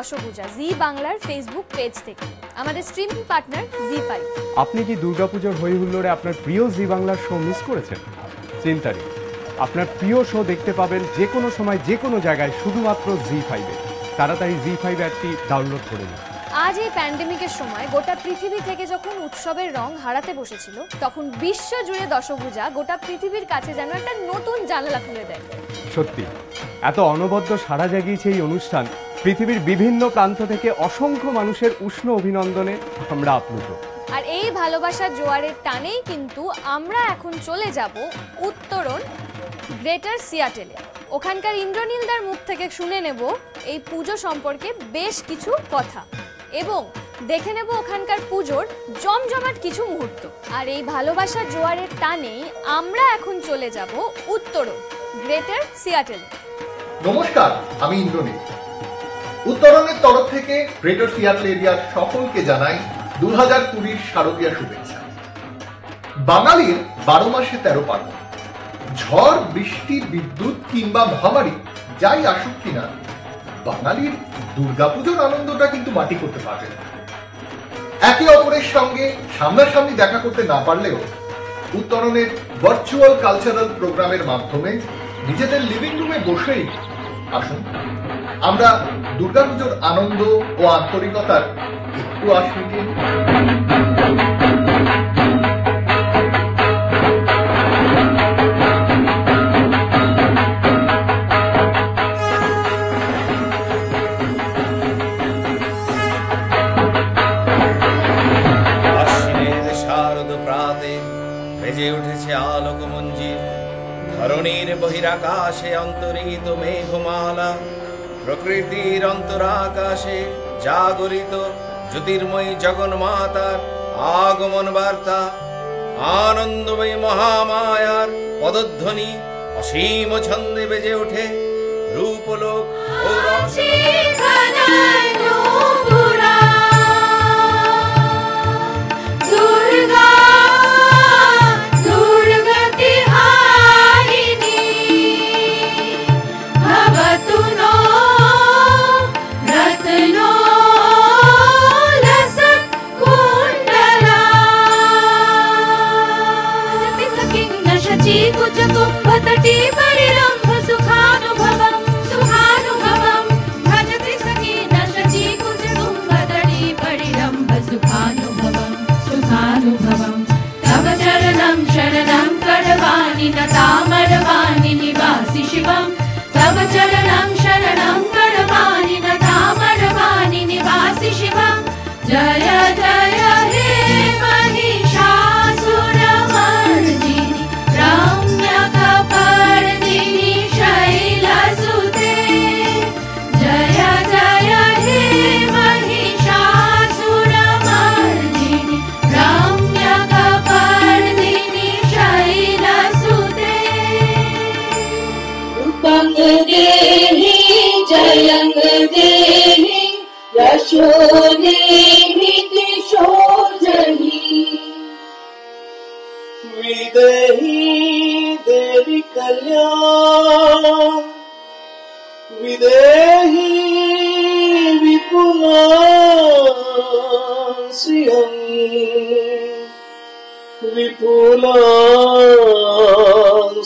দশভূজা জি বাংলার Facebook page থেকে, আমাদের স্ট্রিমিং পার্টনার জি5। আপনি কি দুর্গাপুজোর হই হুল্লোড়ে আপনার প্রিয় জি বাংলার শো মিস করেছেন? চিন্তা নেই, আপনার প্রিয় শো দেখতে পাবেন যে কোনো সময় যে কোনো জায়গায় শুধুমাত্র জি5-এ। তাড়াতাড়ি জি5 অ্যাপটি ডাউনলোড করে নিন। আজ এই প্যান্ডেমিকের সময় গোটা পৃথিবী থেকে যখন উৎসবের রং হারাতে বসেছিল, তখন বিশ্ব জুড়ে দশভূজা গোটা পৃথিবীর কাছে যেন একটা নতুন জানালা খুলে দেয়। সত্যি এত অনবদ্য সাড়া জাগিয়েছে এই অনুষ্ঠান। পৃথিবীর বিভিন্ন প্রান্ত থেকে অসংখ্য মানুষের উষ্ণ অভিনন্দনে আমরা আপ্লুত। আর এই ভালোবাসার জোয়ারের টানেই কিন্তু আমরা এখন চলে যাব উত্তরণ গ্রেটার সিয়াটেলে। ওখানকার ইন্দ্রনীলদার মুখ থেকে শুনে নেব এই পুজো সম্পর্কে বেশ কিছু কথা এবং দেখে নেব ওখানকার পুজোর জমজমাট কিছু মুহূর্ত। আর এই ভালোবাসার জোয়ারের টানেই আমরা এখন চলে যাব উত্তরণ গ্রেটার সিয়াটেলে। নমস্কার, আমি ইন্দ্রনীল। উত্তরণের তরফ থেকে গ্রেটার সিয়াটল এরিয়ার সকলকে জানাই 2020 শারদীয়া শুভেচ্ছা। বাঙালির 12 মাসে 13 পার্বণ। ঝড়, বৃষ্টি, বিদ্যুৎ কিংবা মহামারী যাই আসুক কিনা, বাঙালির দুর্গাপুজোর আনন্দটা কিন্তু মাটি করতে পারবে না। একে অপরের সঙ্গে সামনাসামনি দেখা করতে না পারলেও উত্তরণের ভার্চুয়াল কালচারাল প্রোগ্রামের মাধ্যমে নিজেদের লিভিং রুমে বসেই আসুন আমরা দুর্গাপুজোর আনন্দ ও আন্তরিকতার একটু আশমিকে বেজে উঠেছে আলোক মঞ্জির, ধরণীর বহিরাকাশে অন্তরিত মেঘমালা, প্রকৃতির অন্তরাকাশে জাগরিত জ্যোতির্ময়ী জগন্মাতার আগমন বার্তা, আনন্দময়ী মহামায়ার পদধ্বনি অসীম ছন্দে বেজে ওঠে রূপলোক ও तामरवाणी निवासी शिवम, तव चरणं शरणं करवाणि न तामरवाणी निवासी शिवम। जय जय हे महिषासुरमर्दिनि रम्यकपर्दिनि शैलसुते। जय जय हे महिषासुरमर्दिनि रम्यकपर्दिनि शैलसुते। रूपं देहि जयं देहि यशो देहि दिशो जहि। विदेहि देवी कल्याण, विदेहि विपुलां श्रियं, विपुलां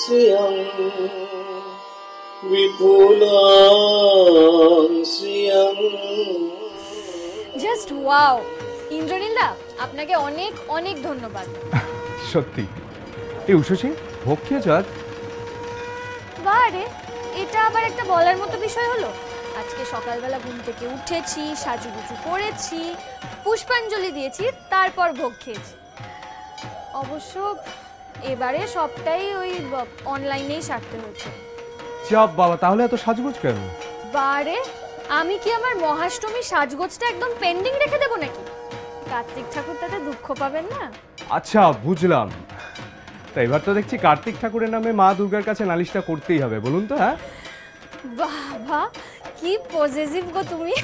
श्रियं, विपुलां श्रियं। Just wow! ইন্দ্রনীলদা, আপনাকে অনেক অনেক ধন্যবাদ। সত্যি এই উষসী ভোগ খেয়েছো আজ? বারে, এটা আবার একটা বলার মতো বিষয় হলো? আজকে সকালবেলা ঘুম থেকে উঠেছি, সাজুগুজু করেছি, পুষ্পাঞ্জলি দিয়েছি, তারপর ভোগ খেয়েছি। অবশ্য এবারে সবটাই ওই অনলাইনেই সারতে হয়েছে। চাপ বাবা, তাহলে এত সাজগোজ কেন? বারে, আমি কি আমার মহাষ্টমী সাজগোজটা একদম পেন্ডিং রেখে দেবো নাকি? কার্তিক ঠাকুর তাতে দুঃখ পাবেন না। আচ্ছা বুঝলাম। তা এবার তো দেখছি কার্তিক ঠাকুরের নামে মা দুর্গার কাছে নালিশটা করতেই হবে, বলুন তো। হ্যাঁ বাবা, কি পজেসিভ গো তুমি।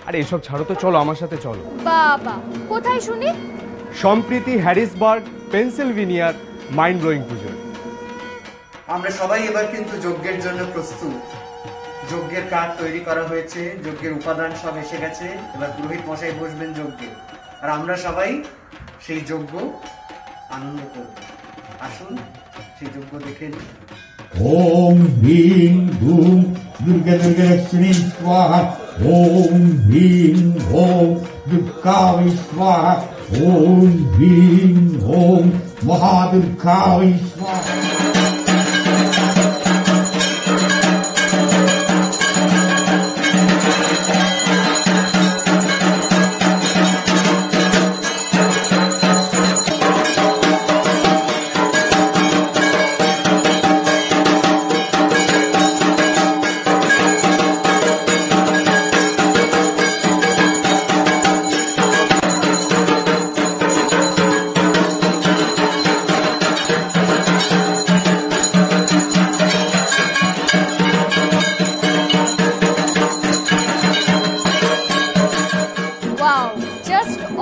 আরে এসব ছাড়ো তো, চলো আমার সাথে চলো। বাবা, কোথায় শুনি? সম্প্রীতি হ্যারিসবার্গ, পেনসিলভেনিয়ার মাইন্ড ব্লোয়িং পুজো। আমরা সবাই এবার কিন্তু যজ্ঞের জন্য প্রস্তুত। যজ্ঞের কাঠ তৈরি করা হয়েছে, যজ্ঞের উপাদান সব এসে গেছে। এবার পুরোহিত মশাই বসবেন যজ্ঞে, আর আমরা সবাই সেই যজ্ঞ আনন্দ করব। আসুন সেই যজ্ঞ দেখে নিই। ओम ह्रीं धूम दुर्गे दुर्गे श्री स्वाहा। ओम ह्रीं ओम दुर्गावै स्वाहा। ओम ह्रीं ओम महादुर्गावै स्वाहा।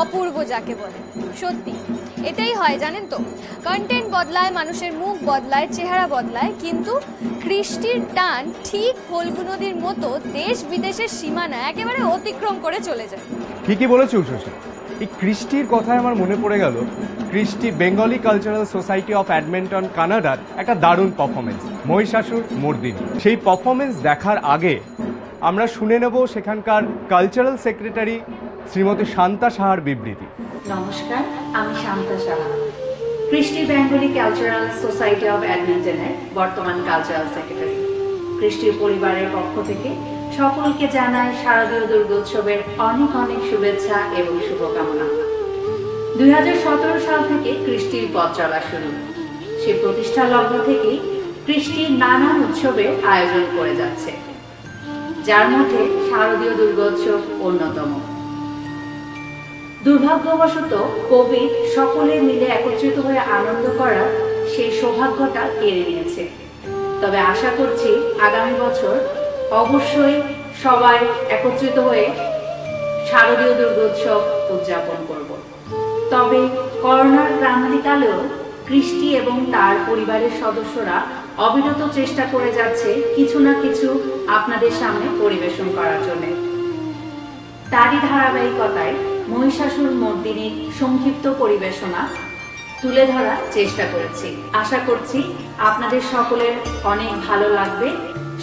অপূর্ব যাকে বলে। সত্যি এটাই হয় জানেন তো, কন্টেন্ট বদলায়, মানুষের মুখ বদলায়, চেহারা বদলায়, কিন্তু কৃষ্টির টান ঠিক ফল্গু নদীর মতো দেশ বিদেশের সীমানা একেবারে অতিক্রম করে চলে যায়। ঠিকই বলেছো উষসী। এই কৃষ্টির কথায় আমার মনে পড়ে গেল কৃষ্টি Bengali cultural society of Edmonton কানাডার একটা দারুণ পারফরমেন্স, মহিষাসুর মর্দিনী। সেই পারফরমেন্স দেখার আগে আমরা শুনে নেব সেখানকার কালচারাল সেক্রেটারি শ্রীমতী শান্তা সাহার বিবৃতি। নমস্কার, আমি শান্তা সাহা, কৃষ্টি বেঙ্গলি কালচারাল সোসাইটি অফ এডমন্টনের বর্তমান কালচারাল সেক্রেটারি। কৃষ্টির পরিবারের পক্ষ থেকে সকলকে জানাই শারদীয় দুর্গোৎসবের অনেক অনেক শুভেচ্ছা এবং শুভকামনা। 2017 সাল থেকে কৃষ্টির পথ চলা শুরু। সে প্রতিষ্ঠা লগ্ন থেকেই কৃষ্টির নানান উৎসবের আয়োজন করে যাচ্ছে, যার মধ্যে শারদীয় দুর্গোৎসব অন্যতম। দুর্ভাগ্যবশত কোভিড সকলে মিলে একত্রিত হয়ে আনন্দ করার সেই সৌভাগ্যটা কেড়ে নিয়েছে। তবে আশা করছি আগামী বছর অবশ্যই সবাই একত্রিত হয়ে শারদীয় দুর্গোৎসব উদযাপন করব। তবে করোনার ক্রান্তিকালেও কৃষ্টি এবং তার পরিবারের সদস্যরা অবিরত চেষ্টা করে যাচ্ছে কিছু না কিছু আপনাদের সামনে পরিবেশন করার জন্য। তারই ধারাবাহিকতায় মহিষাসুর মর্দিনীর সংক্ষিপ্ত পরিবেশনা তুলে ধরার চেষ্টা করেছি। আশা করছি আপনাদের সকলের অনেক ভালো লাগবে।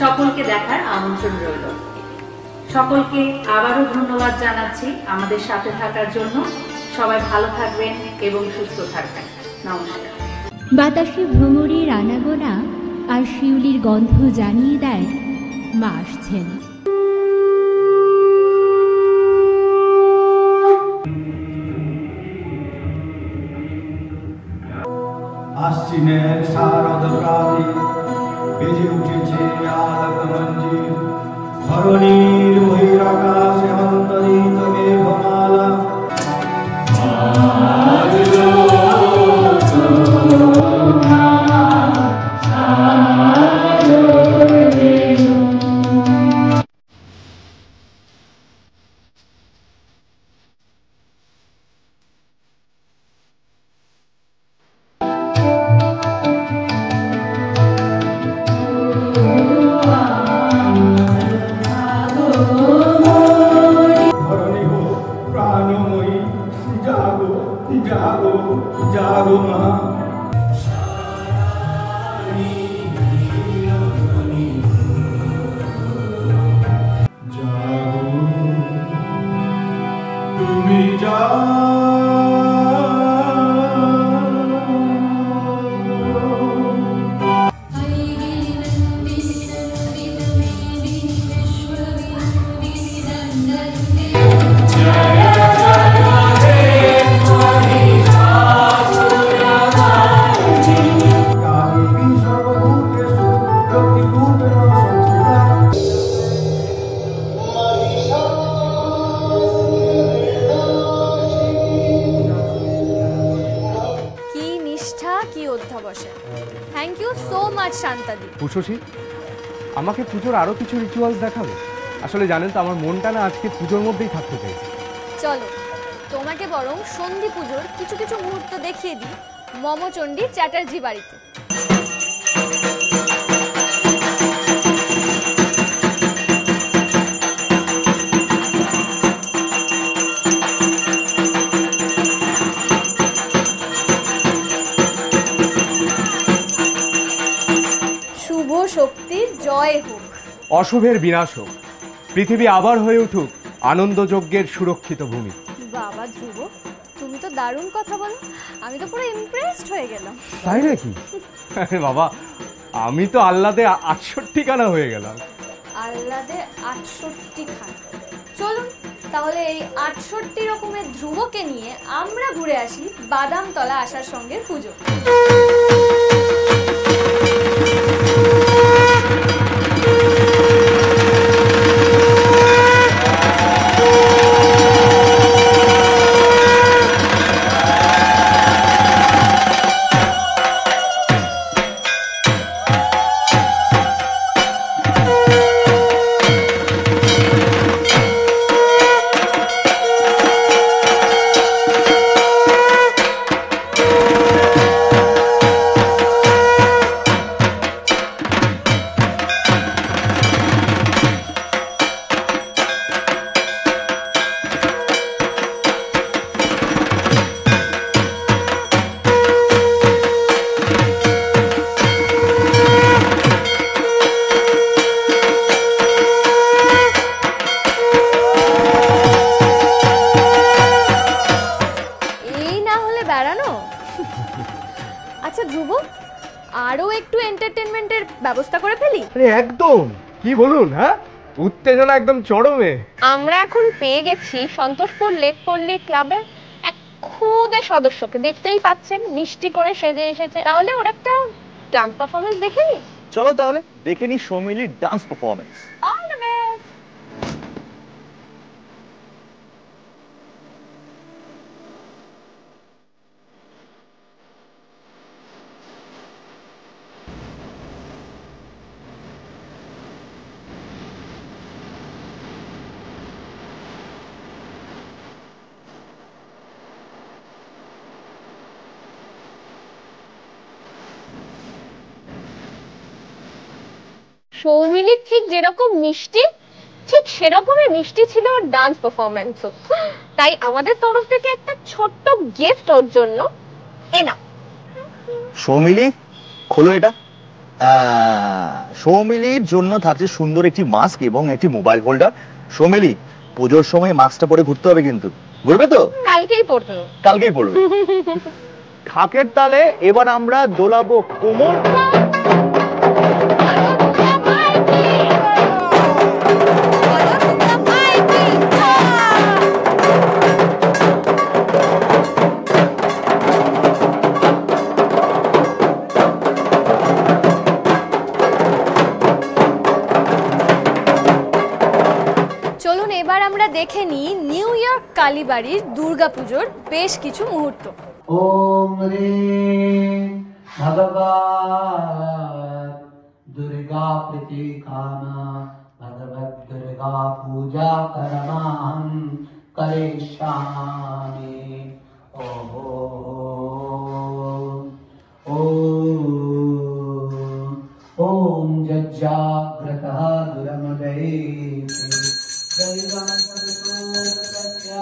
সকলকে দেখার আমন্ত্রণ রইল। সকলকে আবারও ধন্যবাদ জানাচ্ছি আমাদের সাথে থাকার জন্য। সবাই ভালো থাকবেন এবং সুস্থ থাকবেন। নমস্কার। বাতাসে ভ্রমরের আনাগোনা আর শিউলির গন্ধ জানিয়ে দেয় মা আসছেন। আশ্বিনের শারদ প্রাতে বেজে উঠেছে আলোকমঞ্জির, ধরণীর বহিরাকাশে অন্তরিত মেঘমালা। জাগো মা, জাগো তুমি থ্যাংক ইউ সো মাচ শান্তাদি। উষসী, আমাকে পুজোর আরো কিছু রিচুয়ালস দেখাবে? আসলে জানেন তো আমার মনটা না আজকে পুজোর মধ্যেই থাকতে চাইছে। চলো তোমাকে বরং সন্ধি পুজোর কিছু কিছু মুহূর্ত দেখিয়ে দিই মমচণ্ডী চ্যাটার্জি বাড়িতে। অশুভের বিনাশ হোক, পৃথিবী আবার হয়ে উঠুক আনন্দযজ্ঞের সুরক্ষিত ভূমি। বাবা ধ্রুব, তুমি তো দারুণ কথা বলো, আমি তো পুরো ইমপ্রেসড হয়ে গেলাম। তাই নাকি? আরে বাবা, আমি তো আহ্লাদে 68 খানা হয়ে গেলাম। আহ্লাদে 68 খানা। চলুন তাহলে এই 68 রকমের ধ্রুবকে নিয়ে আমরা ঘুরে আসি বাদামতলা আসার সঙ্গে পুজো। আচ্ছা ধ্রুব, আরো একটু এন্টারটেইনমেন্টের ব্যবস্থা করে ফেলি। আরে একদম, কি বলুন, হ্যাঁ উত্তেজনা একদম চরমে। আমরা এখন পেয়ে গেছি সন্তোষপুর লেক পল্লী ক্লাবের এক খুদে সদস্যকে, দেখতেই পাচ্ছেন মিষ্টি করে সেজে এসেছে। তাহলে ওর একটা ডান্স পারফরমেন্স দেখে নি? চলো তাহলে দেখে নি সৌমিলির ডান্স পারফরমেন্স। সৌমিলি ঠিক যেরকম মিষ্টি, ঠিক সেরকমই মিষ্টি ছিল ওর ডান্স পারফরমেন্সও। তাই আমাদের তরফ থেকে একটা ছোট্ট গিফট ওর জন্য। এ নাও সৌমিলি, খোলো এটা। সৌমিলির জন্য থাকছে সুন্দর একটি মাস্ক এবং একটি মোবাইল হোল্ডার। সৌমিলি, পুজোর সময় মাস্কটা পরে ঘুরতে হবে কিন্তু, ঘুরবে তো? কালকেই পড়বে। কালকেই পড়বে। ঢাকের তালে এবার আমরা দোলাবো কোমর। চলুন এবার আমরা দেখে নিই নিউ ইয়র্ক কালীবাড়ির দুর্গাপুজোর বেশ কিছু মুহূর্ত। ওম হ্রিং ভগবান দুর্গা প্রতীকানা ভগবত দুর্গা পূজা করমাহম করিষ্যামি। ওম ওম যজ্জাগ্রতঃ দুরমদৈতি জয়গণ সদসোদস্যা।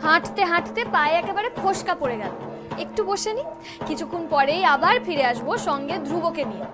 হাঁটতে হাঁটতে পায়ে একেবারে ফোসকা পড়ে গেল। একটু বসে নি, কিছুক্ষণ পরেই আবার ফিরে আসবো সঙ্গে ধ্রুবকে নিয়ে।